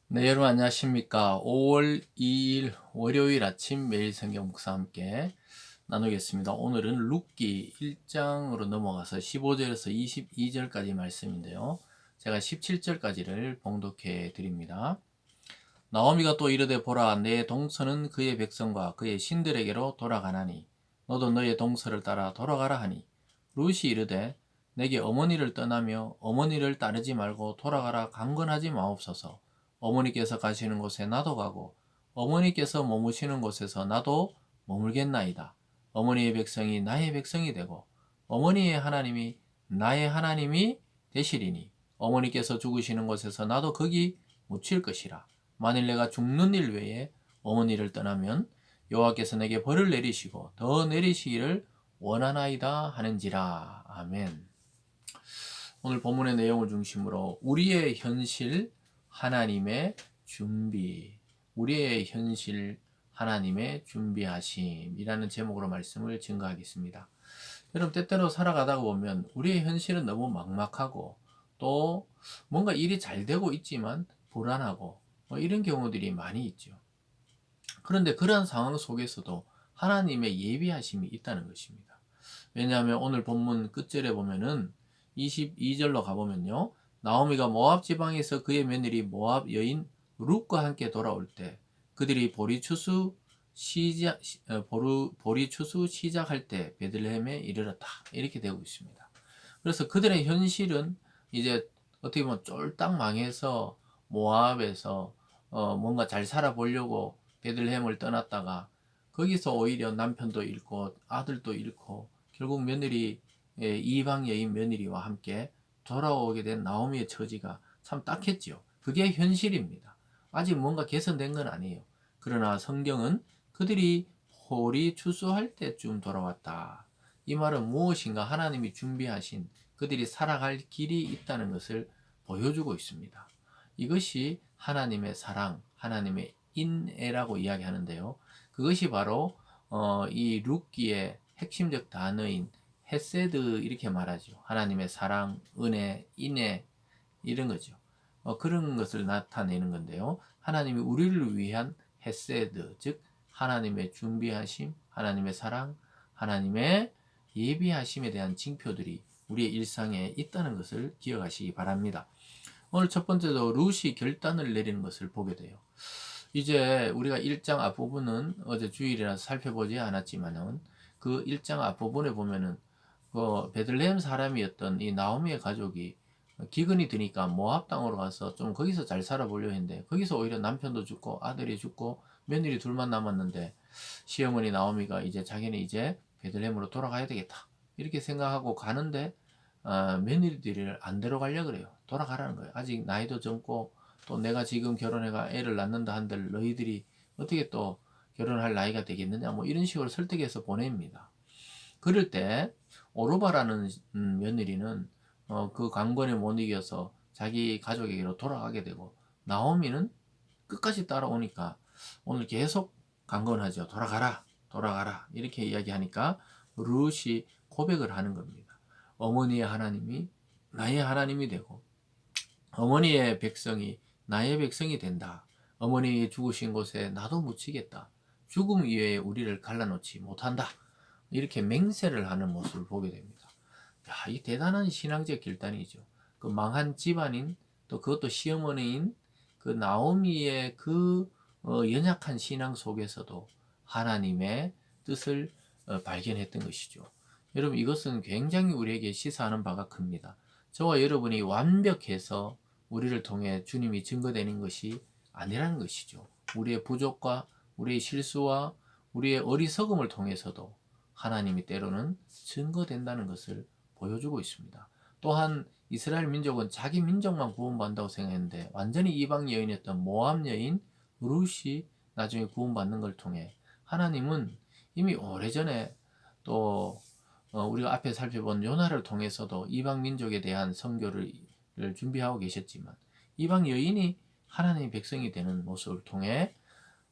네, 여러분 안녕하십니까? 5월 2일 월요일 아침 매일 성경 묵상 함께 나누겠습니다. 오늘은 룻기 1장으로 넘어가서 15절에서 22절까지 말씀인데요. 제가 17절까지를 봉독해 드립니다. 나오미가 또 이르되 보라, 내 동서는 그의 백성과 그의 신들에게로 돌아가나니 너도 너의 동서를 따라 돌아가라 하니, 룻이 이르되 내게 어머니를 떠나며 어머니를 따르지 말고 돌아가라 강건하지 마옵소서. 어머니께서 가시는 곳에 나도 가고 어머니께서 머무시는 곳에서 나도 머물겠나이다. 어머니의 백성이 나의 백성이 되고 어머니의 하나님이 나의 하나님이 되시리니 어머니께서 죽으시는 곳에서 나도 거기 묻힐 것이라. 만일 내가 죽는 일 외에 어머니를 떠나면 여호와께서 내게 벌을 내리시고 더 내리시기를 원하나이다 하는지라. 아멘. 오늘 본문의 내용을 중심으로 우리의 현실 하나님의 준비, 우리의 현실 하나님의 준비하심이라는 제목으로 말씀을 증거하겠습니다. 여러분, 때때로 살아가다 보면 우리의 현실은 너무 막막하고 또 뭔가 일이 잘 되고 있지만 불안하고 이런 경우들이 많이 있죠. 그런데 그러한 상황 속에서도 하나님의 예비하심이 있다는 것입니다. 왜냐하면 오늘 본문 끝절에 보면은 22절로 가보면요, 나오미가 모압 지방에서 그의 며느리 모압 여인 룻과 함께 돌아올 때 그들이 보리 추수 시작할 때 베들레헴에 이르렀다, 이렇게 되고 있습니다. 그래서 그들의 현실은 이제 어떻게 보면 쫄딱 망해서 모압에서 뭔가 잘 살아보려고 베들레헴을 떠났다가 거기서 오히려 남편도 잃고 아들도 잃고 결국 며느리, 이방 여인 며느리와 함께 돌아오게 된 나오미의 처지가 참 딱했지요. 그게 현실입니다. 아직 뭔가 개선된 건 아니에요. 그러나 성경은 그들이 홀이 추수할 때쯤 돌아왔다, 이 말은 무엇인가 하나님이 준비하신 그들이 살아갈 길이 있다는 것을 보여주고 있습니다. 이것이 하나님의 사랑, 하나님의 인애라고 이야기하는데요. 그것이 바로 이 룻기의 핵심적 단어인 헤세드, 이렇게 말하죠. 하나님의 사랑, 은혜, 인애, 이런 거죠. 그런 것을 나타내는 건데요. 하나님이 우리를 위한 헤세드, 즉 하나님의 준비하심, 하나님의 사랑, 하나님의 예비하심에 대한 징표들이 우리의 일상에 있다는 것을 기억하시기 바랍니다. 오늘 첫 번째로 룻이 결단을 내리는 것을 보게 돼요. 이제 우리가 1장 앞부분은 어제 주일이라서 살펴보지 않았지만은 그 1장 앞부분에 보면은 그 베들레헴 사람이었던 이 나오미의 가족이 기근이 드니까 모압 땅으로 가서 좀 거기서 잘 살아보려 했는데 거기서 오히려 남편도 죽고 아들이 죽고 며느리 둘만 남았는데, 시어머니 나오미가 이제 자기는 이제 베들레헴으로 돌아가야 되겠다, 이렇게 생각하고 가는데 며느리들을 안 데려가려 그래요. 돌아가라는 거예요. 아직 나이도 젊고 또 내가 지금 결혼해가 애를 낳는다 한들 너희들이 어떻게 또 결혼할 나이가 되겠느냐, 뭐 이런 식으로 설득해서 보냅니다. 그럴 때 오르바라는 며느리는 그 강권에 못 이겨서 자기 가족에게로 돌아가게 되고, 나오미는 끝까지 따라오니까 오늘 계속 강권하죠. 돌아가라, 돌아가라, 이렇게 이야기하니까 룻이 고백을 하는 겁니다. 어머니의 하나님이 나의 하나님이 되고 어머니의 백성이 나의 백성이 된다. 어머니 죽으신 곳에 나도 묻히겠다. 죽음 이외에 우리를 갈라놓지 못한다. 이렇게 맹세를 하는 모습을 보게 됩니다. 야, 이 대단한 신앙적 결단이죠. 그 망한 집안인, 또 그것도 시어머니인 그 나오미의 그 연약한 신앙 속에서도 하나님의 뜻을 발견했던 것이죠. 여러분, 이것은 굉장히 우리에게 시사하는 바가 큽니다. 저와 여러분이 완벽해서 우리를 통해 주님이 증거되는 것이 아니라는 것이죠. 우리의 부족과 우리의 실수와 우리의 어리석음을 통해서도 하나님이 때로는 증거된다는 것을 보여주고 있습니다. 또한 이스라엘 민족은 자기 민족만 구원받는다고 생각했는데 완전히 이방 여인이었던 모압 여인 룻이 나중에 구원받는 걸 통해 하나님은 이미 오래전에 또 우리가 앞에 살펴본 요나를 통해서도 이방 민족에 대한 선교를 준비하고 계셨지만, 이방 여인이 하나님의 백성이 되는 모습을 통해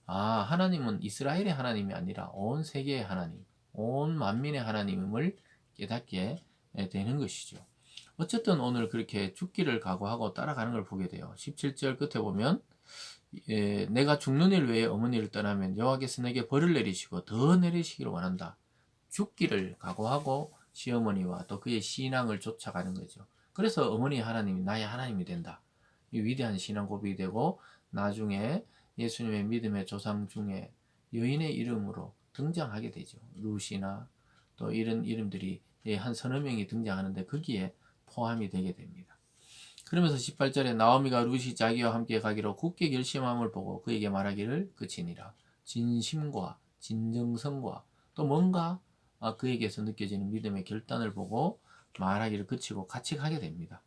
하나님은 이스라엘의 하나님이 아니라 온 세계의 하나님, 온 만민의 하나님임을 깨닫게 되는 것이죠. 어쨌든 오늘 그렇게 죽기를 각오하고 따라가는 걸 보게 돼요. 17절 끝에 보면 내가 죽는 일 외에 어머니를 떠나면 여호와께서 내게 벌을 내리시고 더 내리시기를 원한다. 죽기를 각오하고 시어머니와 또 그의 신앙을 쫓아가는 거죠. 그래서 어머니 하나님이 나의 하나님이 된다. 이 위대한 신앙 고백이 되고 나중에 예수님의 믿음의 조상 중에 여인의 이름으로 등장하게 되죠. 루시나 또 이런 이름들이 한 서너 명이 등장하는데 거기에 포함이 되게 됩니다. 그러면서 18절에 나오미가 룻이 자기와 함께 가기로 굳게 결심함을 보고 그에게 말하기를 그치니라. 진심과 진정성과 또 뭔가 그에게서 느껴지는 믿음의 결단을 보고 말하기를 그치고 같이 가게 됩니다.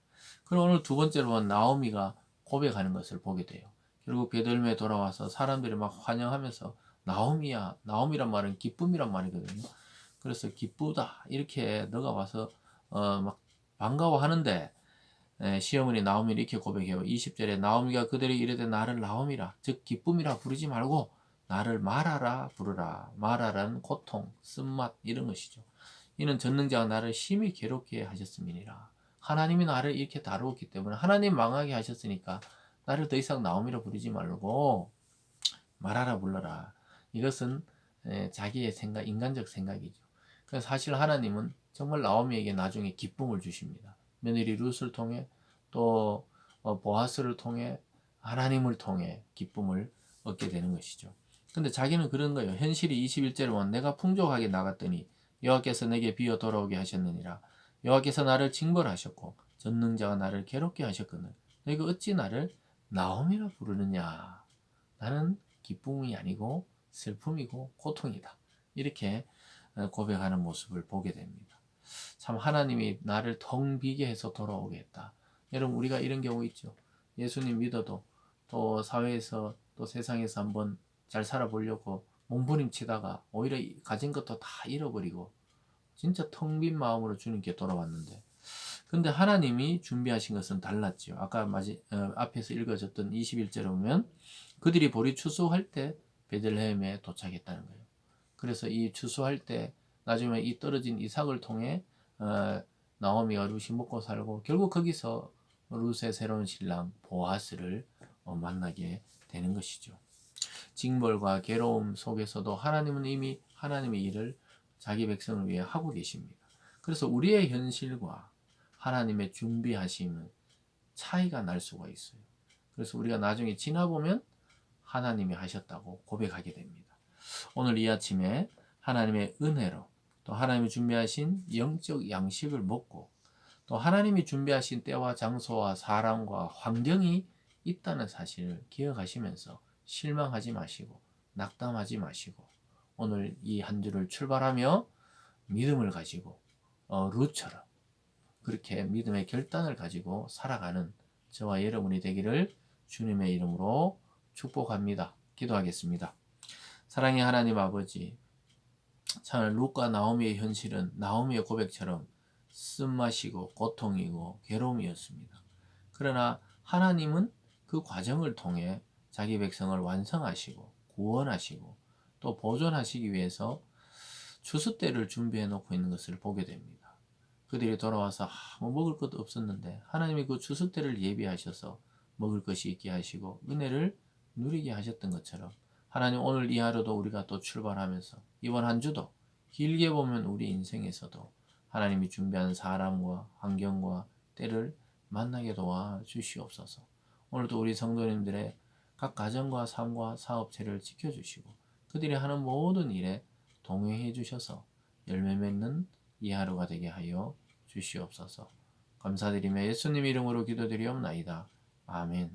그럼 오늘 두 번째로 본 나오미가 고백하는 것을 보게 돼요. 결국 베들레헴에 돌아와서 사람들이 막 환영하면서 나오미야, 나오미란 말은 기쁨이란 말이거든요. 그래서 기쁘다 이렇게 너가 와서 막 반가워하는데 시어머니 나오미를 이렇게 고백해요. 20절에 나오미가 그들이 이르되 나를 나오미라 즉 기쁨이라 부르지 말고 나를 마라라 부르라. 마라라는 고통, 쓴맛 이런 것이죠. 이는 전능자가 나를 심히 괴롭게 하셨음이니라. 하나님이 나를 이렇게 다루었기 때문에 하나님 망하게 하셨으니까 나를 더 이상 나오미라 부르지 말고 말하라 불러라. 이것은 자기의 생각, 인간적 생각이죠. 그래서 사실 하나님은 정말 나오미에게 나중에 기쁨을 주십니다. 며느리 룻을 통해 또 보아스를 통해 하나님을 통해 기쁨을 얻게 되는 것이죠. 근데 자기는 그런 거예요. 현실이 21절에 보면 내가 풍족하게 나갔더니 여호와께서 내게 비어 돌아오게 하셨느니라. 여호와께서 나를 징벌하셨고 전능자가 나를 괴롭게 하셨거늘 너희가 어찌 나를 나오미라 부르느냐. 나는 기쁨이 아니고 슬픔이고 고통이다. 이렇게 고백하는 모습을 보게 됩니다. 참 하나님이 나를 텅 비게 해서 돌아오게 했다. 여러분 우리가 이런 경우 있죠. 예수님 믿어도 또 사회에서 또 세상에서 한번 잘 살아보려고 몸부림치다가 오히려 가진 것도 다 잃어버리고 진짜 텅 빈 마음으로 주님께 돌아왔는데 근데 하나님이 준비하신 것은 달랐죠. 아까 앞에서 읽어졌던 21절에 보면 그들이 보리 추수할 때 베들레헴에 도착했다는 거예요. 그래서 이 추수할 때 나중에 이 떨어진 이삭을 통해 나오미와 룻이 먹고 살고 결국 거기서 룻의 새로운 신랑 보아스를 만나게 되는 것이죠. 징벌과 괴로움 속에서도 하나님은 이미 하나님의 일을 자기 백성을 위해 하고 계십니다. 그래서 우리의 현실과 하나님의 준비하심은 차이가 날 수가 있어요. 그래서 우리가 나중에 지나보면 하나님이 하셨다고 고백하게 됩니다. 오늘 이 아침에 하나님의 은혜로 또 하나님이 준비하신 영적 양식을 먹고 또 하나님이 준비하신 때와 장소와 사람과 환경이 있다는 사실을 기억하시면서 실망하지 마시고 낙담하지 마시고 오늘 이 한 주를 출발하며 믿음을 가지고 룻처럼 그렇게 믿음의 결단을 가지고 살아가는 저와 여러분이 되기를 주님의 이름으로 축복합니다. 기도하겠습니다. 사랑의 하나님 아버지, 참 룻과 나오미의 현실은 나오미의 고백처럼 쓴맛이고 고통이고 괴로움이었습니다. 그러나 하나님은 그 과정을 통해 자기 백성을 완성하시고 구원하시고 또 보존하시기 위해서 추수 때를 준비해 놓고 있는 것을 보게 됩니다. 그들이 돌아와서 뭐 먹을 것도 없었는데 하나님이 그 추수 때를 예비하셔서 먹을 것이 있게 하시고 은혜를 누리게 하셨던 것처럼 하나님 오늘 이 하루도 우리가 또 출발하면서 이번 한 주도 길게 보면 우리 인생에서도 하나님이 준비한 사람과 환경과 때를 만나게 도와 주시옵소서. 오늘도 우리 성도님들의 각 가정과 삶과 사업체를 지켜주시고 그들이 하는 모든 일에 동행해 주셔서 열매 맺는 이 하루가 되게 하여 주시옵소서. 감사드리며 예수님 이름으로 기도드리옵나이다. 아멘.